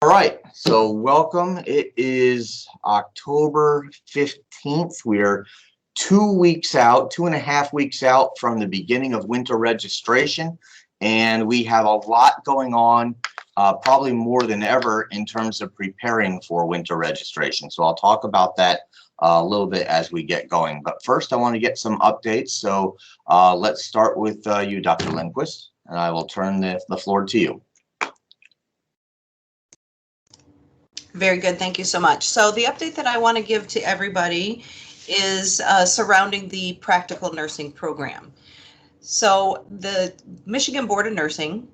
All right, so welcome. It is October 15th. We are 2.5 weeks out from the beginning of winter registration, and we have a lot going on, probably more than ever in terms of preparing for winter registration. So I'll talk about that a little bit as we get going. But first, I want to get some updates. So let's start with you, Dr. Lindquist, and I will turn the floor to you. Very good. Thank you so much. So the update that I want to give to everybody is surrounding the practical nursing program. So the Michigan Board of Nursing,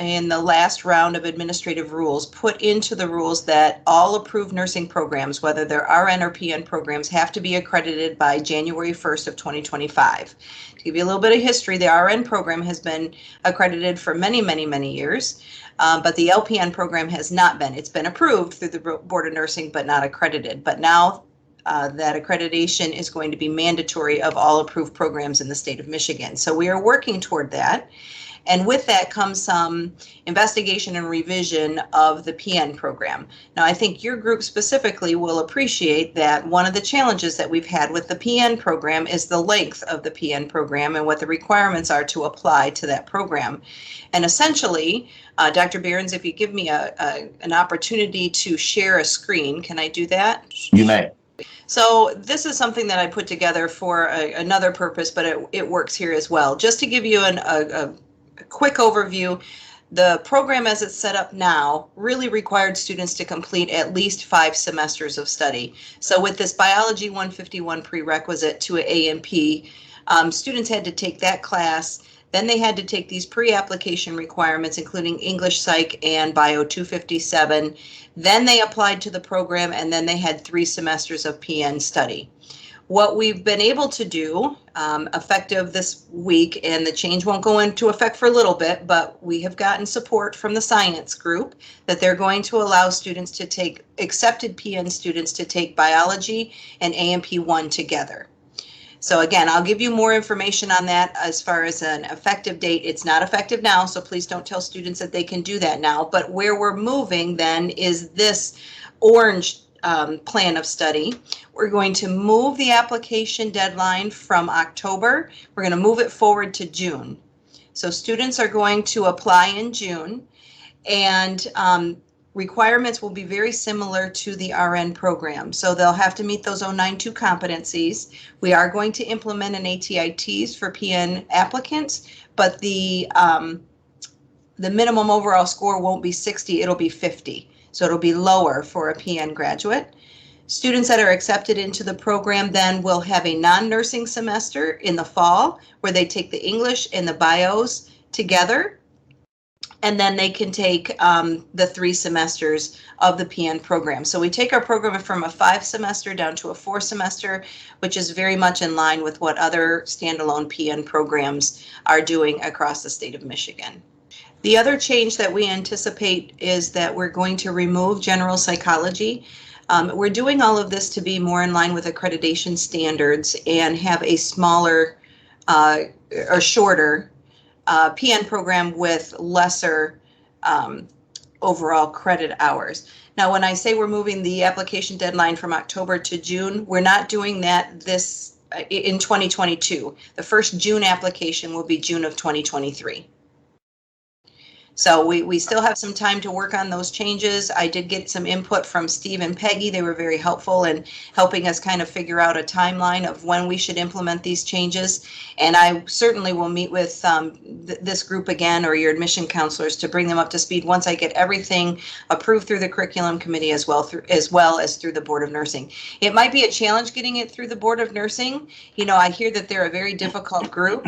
in the last round of administrative rules, put into the rules that all approved nursing programs, whether they're RN or PN programs, have to be accredited by January 1st of 2025. To give you a little bit of history, the RN program has been accredited for many, many, many years, but the LPN program has not been. It's been approved through the Board of Nursing, but not accredited. But now that accreditation is going to be mandatory of all approved programs in the state of Michigan. So we are working toward that. And with that comes some investigation and revision of the PN program. Now, I think your group specifically will appreciate that one of the challenges that we've had with the PN program is the length of the PN program and what the requirements are to apply to that program. And essentially, Dr. Behrens, if you give me an opportunity to share a screen, can I do that? You may. So this is something that I put together for another purpose, but it works here as well. Just to give you a quick overview, the program as it's set up now really required students to complete at least 5 semesters of study. So with this Biology 151 prerequisite to an A&P, students had to take that class. Then they had to take these pre-application requirements, including English, Psych, and Bio 257. Then they applied to the program, and then they had 3 semesters of PN study. What we've been able to do, effective this week, and the change won't go into effect for a little bit, but we have gotten support from the science group that they're going to allow students to take, accepted PN students to take biology and A&P 1 together. So again, I'll give you more information on that as far as an effective date. It's not effective now, so please don't tell students that they can do that now. But where we're moving then is this orange plan of study. We're going to move the application deadline from October. We're going to move it forward to June. So students are going to apply in June, and requirements will be very similar to the RN program. So they'll have to meet those 092 competencies. We are going to implement an ATITs for PN applicants, but the minimum overall score won't be 60, it'll be 50. So it'll be lower for a PN graduate. Students that are accepted into the program then will have a non-nursing semester in the fall where they take the English and the bios together. And then they can take the 3 semesters of the PN program. So we take our program from a 5-semester down to a 4-semester, which is very much in line with what other standalone PN programs are doing across the state of Michigan. The other change that we anticipate is that we're going to remove general psychology. We're doing all of this to be more in line with accreditation standards and have a smaller or shorter PN program with lesser overall credit hours. Now, when I say we're moving the application deadline from October to June, we're not doing that in 2022. The first June application will be June of 2023. So we still have some time to work on those changes. I did get some input from Steve and Peggy. They were very helpful in helping us kind of figure out a timeline of when we should implement these changes. And I certainly will meet with this group again, or your admission counselors, to bring them up to speed once I get everything approved through the curriculum committee as well as through the Board of Nursing. It might be a challenge getting it through the Board of Nursing. You know, I hear that they're a very difficult group.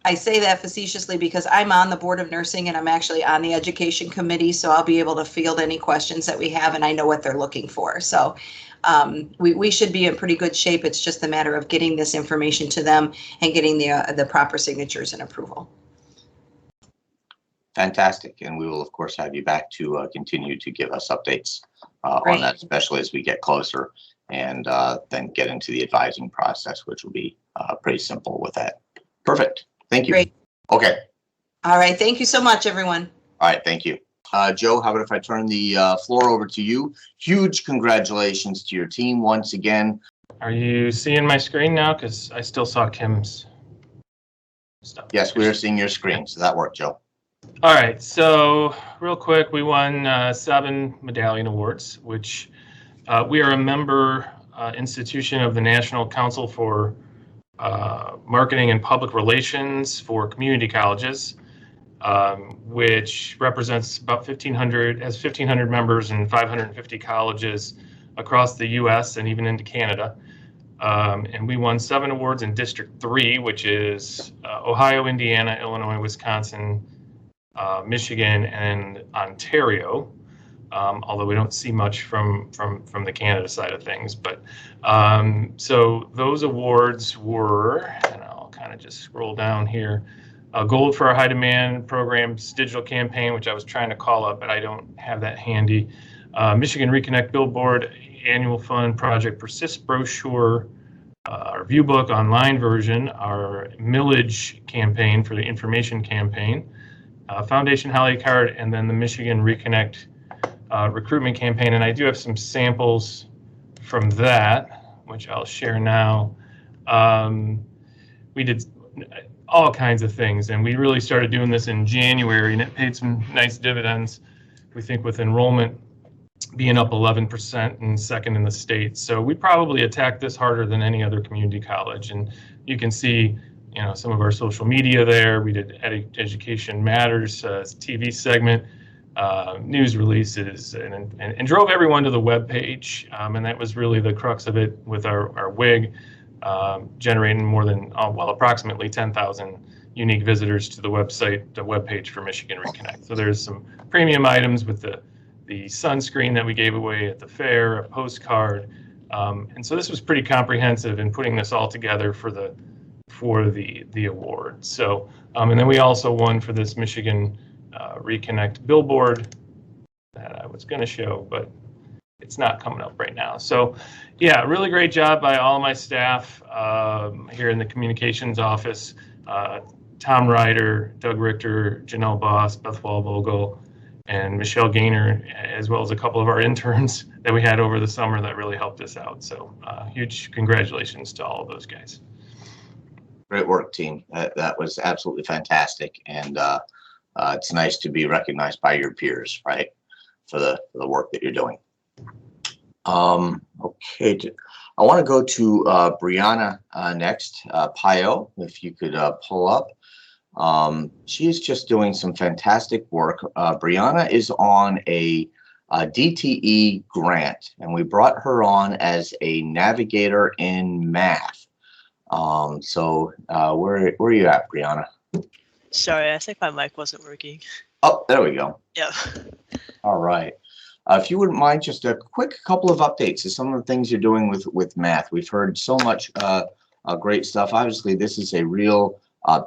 I say that facetiously because I'm on the Board of Nursing and I'm actually on the Education Committee, so I'll be able to field any questions that we have, and I know what they're looking for. So we should be in pretty good shape. It's just a matter of getting this information to them and getting the proper signatures and approval. Fantastic, and we will of course have you back to continue to give us updates on that, especially as we get closer and then get into the advising process, which will be pretty simple with that. Perfect. Thank you. Great. Okay. All right. Thank you so much, everyone. All right. Thank you. Joe, how about if I turn the floor over to you? Huge congratulations to your team once again. Are you seeing my screen now? Because I still saw Kim's stuff. Yes, we are seeing your screen, so that worked, Joe. All right, so real quick, we won 7 medallion awards, which we are a member institution of the National Council for Marketing and Public Relations for Community Colleges, which represents about 1,500, has 1,500 members and 550 colleges across the U.S. and even into Canada. And we won 7 awards in District 3, which is Ohio, Indiana, Illinois, Wisconsin, Michigan, and Ontario. Although we don't see much from the Canada side of things. But so those awards were, and I'll kind of just scroll down here, gold for our high demand programs digital campaign, which I was trying to call up, but I don't have that handy. Michigan Reconnect Billboard Annual Fund Project Persist brochure, our view book online version, our millage campaign for the information campaign, Foundation Holiday Card, and then the Michigan Reconnect recruitment campaign. And I do have some samples from that, which I'll share now. We did all kinds of things, and we really started doing this in January, and it paid some nice dividends, we think, with enrollment being up 11% and second in the state. So we probably attacked this harder than any other community college. And you can see, you know, some of our social media there. We did Education Matters TV segment, news releases, and drove everyone to the web page. And that was really the crux of it with our WIG, generating more than, approximately 10,000 unique visitors to the website, the web page for Michigan Reconnect. So there's some premium items with the sunscreen that we gave away at the fair, a postcard. And so this was pretty comprehensive in putting this all together for the award. So, and then we also won for this Michigan Reconnect billboard that I was going to show, but it's not coming up right now. So yeah, really great job by all my staff here in the communications office. Tom Ryder, Doug Richter, Janelle Boss, Beth Walvogel, and Michelle Gaynor, as well as a couple of our interns that we had over the summer that really helped us out. So huge congratulations to all of those guys. Great work, team. That was absolutely fantastic. And it's nice to be recognized by your peers, right, for the work that you're doing. Okay, I want to go to Brianna next. Pio, if you could pull up. She's just doing some fantastic work. Brianna is on a DTE grant, and we brought her on as a navigator in math. So where are you at, Brianna? Sorry, I think my mic wasn't working. Oh, there we go. Yeah. All right. If you wouldn't mind, just a quick couple of updates to some of the things you're doing with math. We've heard so much great stuff. Obviously, this is a real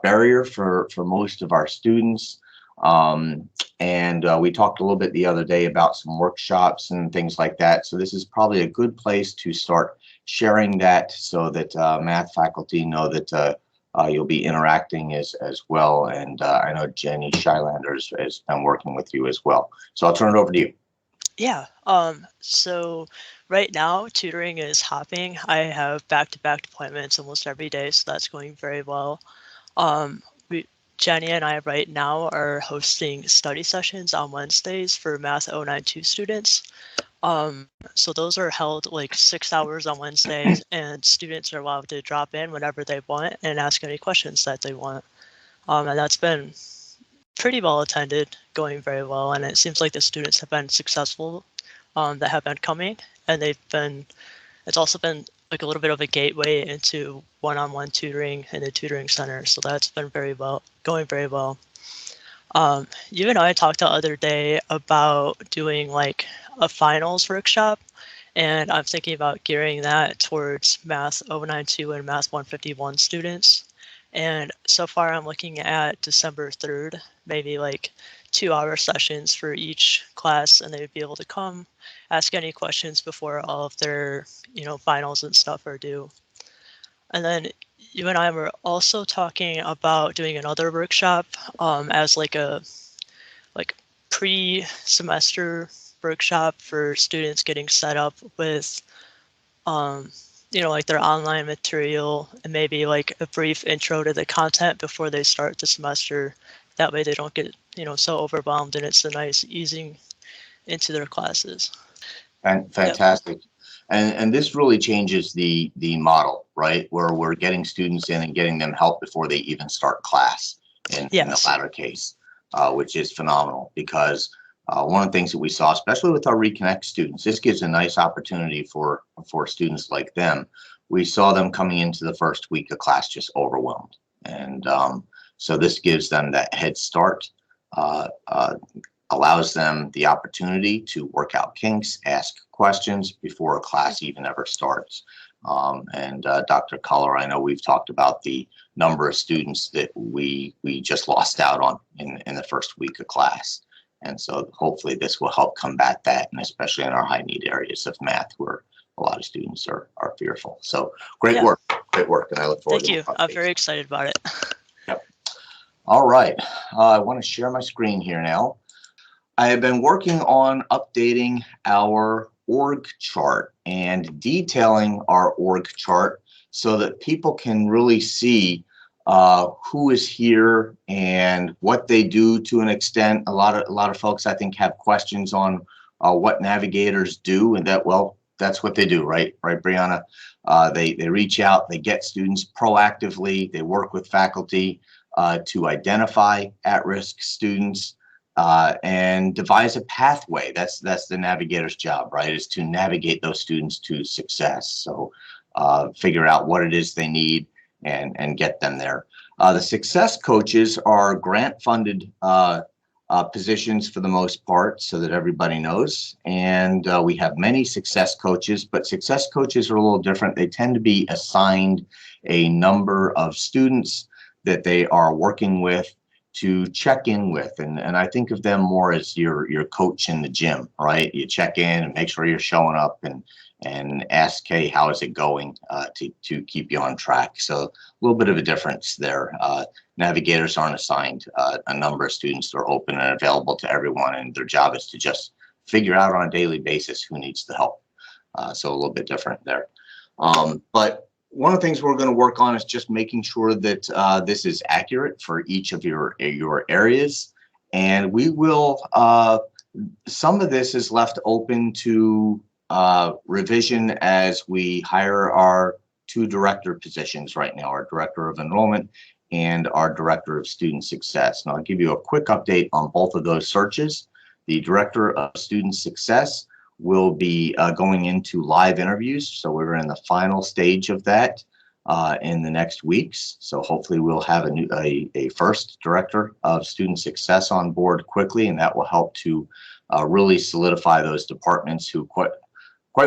barrier for most of our students. And we talked a little bit the other day about some workshops and things like that. So this is probably a good place to start sharing that so that math faculty know that you'll be interacting as well. And I know Jenny Shylander has been working with you as well. So I'll turn it over to you. Yeah. So right now tutoring is hopping. I have back-to-back deployments almost every day, so that's going very well. Jenny and I right now are hosting study sessions on Wednesdays for Math 092 students. So those are held like 6 hours on Wednesdays, and students are allowed to drop in whenever they want and ask any questions that they want. And that's been pretty well attended, going very well, and it seems like the students have been successful that have been coming, and it's also been like a little bit of a gateway into one-on-one tutoring in the tutoring center. So that's been going very well. You and I talked the other day about doing like a finals workshop, and I'm thinking about gearing that towards Math 092 and Math 151 students. And so far I'm looking at December 3rd, maybe like 2-hour sessions for each class, and they would be able to come ask any questions before all of their, finals and stuff are due. And then you and I were also talking about doing another workshop as like pre-semester workshop for students getting set up with, like their online material and maybe like a brief intro to the content before they start the semester. That way they don't get, so overwhelmed, and it's a nice easing into their classes. And fantastic. And this really changes the model, right? Where we're getting students in and getting them help before they even start class in the latter case, which is phenomenal, because one of the things that we saw, especially with our Reconnect students, this gives a nice opportunity for students like them. We saw them coming into the first week of class just overwhelmed. And so this gives them that head start, allows them the opportunity to work out kinks, ask questions before a class even ever starts. And Dr. Culler, I know we've talked about the number of students that we just lost out on in the first week of class. And so hopefully this will help combat that, and especially in our high need areas of math where a lot of students are fearful. So great work, and I look forward to it. Thank you. I'm very excited about it. Yep. All right, I want to share my screen here now. I have been working on updating our org chart and detailing our org chart so that people can really see who is here and what they do. To an extent, a lot of folks, I think, have questions on what navigators do, and that's what they do, right, Brianna? They reach out, they get students proactively, they work with faculty to identify at-risk students and devise a pathway. That's the navigator's job, right? Is to navigate those students to success. So figure out what it is they need and get them there. The success coaches are grant-funded positions for the most part, so that everybody knows. And we have many success coaches, but success coaches are a little different. They tend to be assigned a number of students that they are working with to check in with, and I think of them more as your coach in the gym, right? You check in and make sure you're showing up and ask, hey, how is it going, to keep you on track. So a little bit of a difference there. Navigators aren't assigned a number of students. They're open and available to everyone, and their job is to just figure out on a daily basis who needs the help. So a little bit different there. But one of the things we're going to work on is just making sure that this is accurate for each of your areas. And we will, some of this is left open to revision as we hire our two director positions right now, our director of enrollment and our director of student success. And I'll give you a quick update on both of those searches. The director of student success will be going into live interviews. So we're in the final stage of that in the next weeks. So hopefully we'll have a first director of student success on board quickly, and that will help to really solidify those departments who quite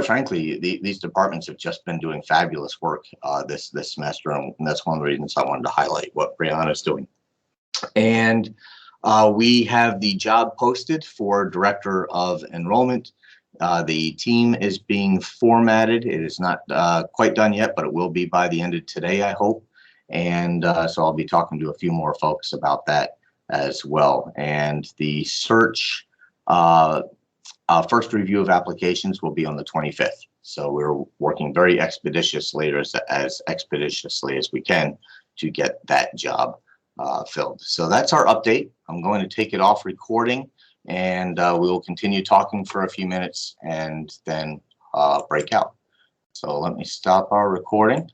frankly, these departments have just been doing fabulous work this semester, and that's one of the reasons I wanted to highlight what Brianna is doing. And we have the job posted for director of enrollment. The team is being formatted. It is not quite done yet, but it will be by the end of today, I hope. And so I'll be talking to a few more folks about that as well. And the search first review of applications will be on the 25th. So we're working very expeditiously, as expeditiously as we can, to get that job filled. So that's our update. I'm going to take it off recording, and we will continue talking for a few minutes and then break out. So let me stop our recording.